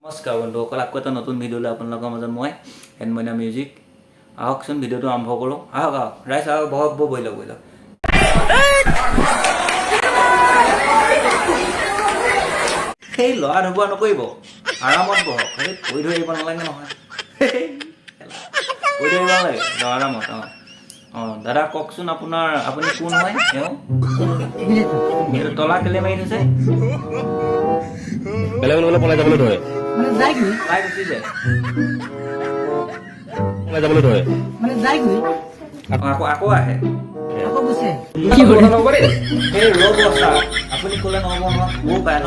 নমস্কাৰ বন্ধুসকল, আকৌ এটা নতুন ভিডিঅ'লৈ আপোনালোকৰ মাজত মই হেনমইনা মিউজিক। আহকচোন ভিডিঅ'টো আৰম্ভ কৰোঁ। আহক ৰাইজ আহক, বহক বহি লওক সেই ল'ৰা ঢুকুৱা নকৰিব, আৰামত বহক। সেই পৰি ধৰি আহিব নালাগে নহয়, পৰি ধৰিব নালাগে, আৰামত। দাদা কওকচোন, আপুনি কোন হয়? এইটো তলা কেলে মাৰি থৈছে? পলাই যাবলৈ ধৰে তাই গুচি যায়, যাবলৈ ধৰে আকৌ আহে। সেই ৰ'ব ছাৰ, আপুনি ক'লে নহ'ব নহয়, বৌ পায় ন।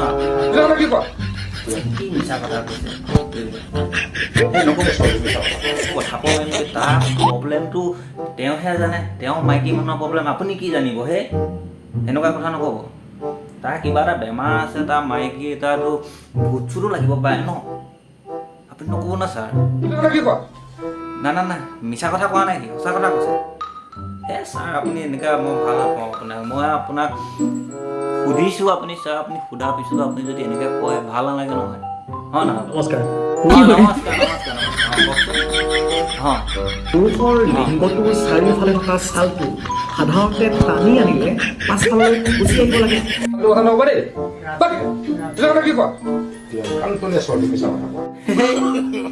কি মিছা কথা কৈছে? কথা ক'লে তাৰ প্ৰব্লেমটো তেওঁহে জানে, তেওঁ মাইকী মানুহৰ প্ৰব্লেম আপুনি কি জানিব? এনেকুৱা কথা নক'ব। তাৰ কিবা এটা বেমাৰ আছে, তাৰ মাইকী এটাতো ভূত চুতো লাগিব পাৰে ন। আপুনি নক'ব না ছাৰ। না মিছা কথা কোৱা নাই, সঁচা কথা কৈছে। ছাৰ আপুনি এনেকুৱা মই ভাল নাপাওঁ আপোনাক। মই আপোনাক সুধিছোঁ, আপুনি ছাৰ আপুনি সোধাৰ পিছতো আপুনি যদি এনেকৈ কয় ভাল নালাগে নহয়। হয় নহয়? নমস্কাৰ। নমস্কাৰ। পুৰুষৰ লিংগটোৰ চাৰিওফালে থকা ছালটো সাধাৰণতে টানি আনিলে পাছফাললৈ গুচি আহিব লাগে।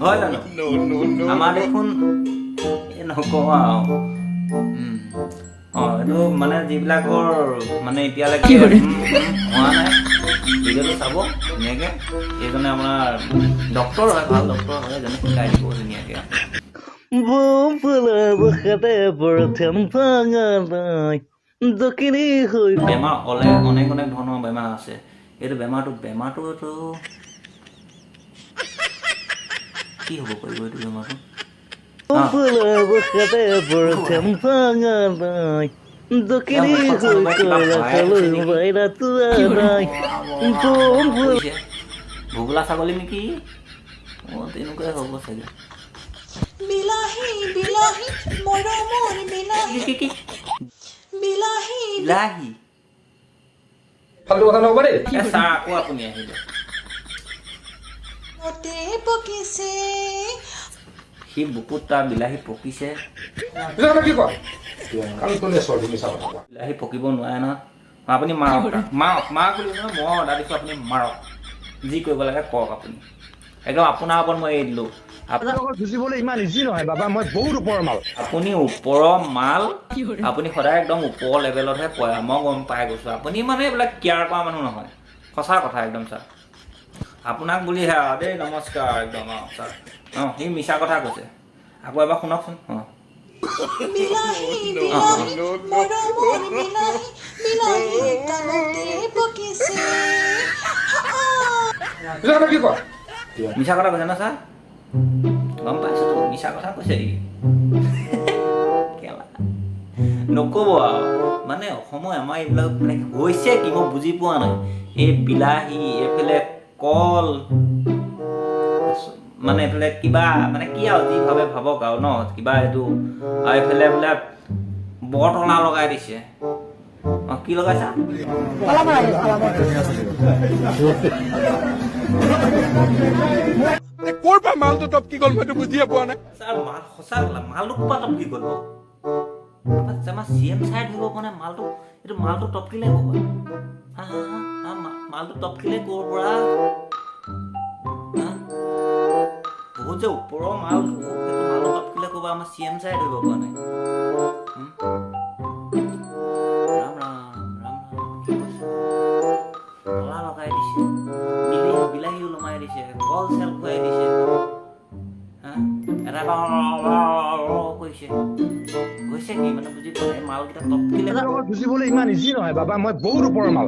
হয় জানো? আমাৰ দেখোন নকওঁ আৰু। এইটো মানে যিবিলাকৰ মানে এতিয়ালৈকে হোৱা নাই, ভিডিঅ'টো চাব ধুনীয়াকৈ। এইজনে আপোনাৰ ডক্তৰ হয়, ভাল ডক্তৰ হয়, এজনে শিকাই দিব ধুনীয়াকৈ। বেমাৰ অনেক ধৰণৰ বেমাৰ আছে। এইটো বেমাৰটো কি হ'ব পাৰিব? এইটো বেমাৰটো ভোগলা ছাগলী নেকি? তেনেকুৱাই হ'ব চাগে। বিলাহী বিলাহী মৰমৰ বিলাহী বিলাহী বিলাহী ছাৰ, আকৌ আপুনি আহিলে। মতে পকিছে সি বুকুত তাৰ বিলাহী পকিছে। বিলাহী পকিব নোৱাৰে নহয়। আপুনি মাৰক বুলি কৈছে নহয়, মই অৰ্ডাৰ দিছোঁ, আপুনি মাৰক। যি কৰিব লাগে কওক আপুনি। একদম আপোনাৰ ওপৰত মই এৰি দিলোঁ। বুজিবলৈ ইমান ইজি নহয় বাবা, মই বহুত ওপৰৰ মাল। আপুনি ওপৰৰ মাল, আপুনি সদায় একদম ওপৰৰ লেভেলতহে কয়। মই গম পাই গৈছোঁ, আপুনি মানে এইবিলাক কেয়াৰ কৰা মানুহ নহয়। সঁচা কথা একদম ছাৰ, আপোনাক বুলিহে আৰু দেই। নমস্কাৰ একদম ছাৰ। সি মিছা কথা কৈছে। আকৌ এবাৰ শুনকচোন। বিলাহী বিলাহী মৰমৰ বিলাহী বিলাহী কাণতে পকিছে। মিছা কথা কৈছে ন ছাৰ? গম পাইছোতো, মিছা কথা কৈছে ই। নক'ব আৰু মানে অসমৰ আমাৰ এইবিলাক মানে হৈছে কি মই বুজি পোৱা নাই। এই বিলাহী, এইফালে কল, মানে এইফালে কিবা মানে কি আৰু যি ভাবে ভাবক আৰু ন, কিবা এইটো। আৰু এইফালে বোলে বৰতলা লগাই দিছে। কি লগাইছা? ক'ৰ পৰা মালটো টপকি গ'ল মইতো বুজিয়ে পোৱা নাই। ছাৰ মাল সঁচা মালটো ক'ৰ পৰা টপকি গ'ল? আমাৰ CM চাই ধৰিব পৰা নাই মালটো। এইটো মালটো টপকিলে ক'ৰ পৰা? মালটো টপকিলে ক'ৰ পৰা? বহুত যে ওপৰৰ মালটো, সেইটো মালটো টপকিলে ক'ৰ পৰা? আমাৰ CM চাই ধৰিব পৰা নাই। ৰাম কি কৈছে? তলা লগাই দিছে, বিলাহী ওলমাই দিছে, কল চেল খুৱাই দিছে। এটা কৈছে কি মানে বুজি পোৱা নাই। মালকেইটা টপকিলে বুজিবলৈ ইমান ইজি নহয় বাবা, মই বহুত ওপৰৰ মাল।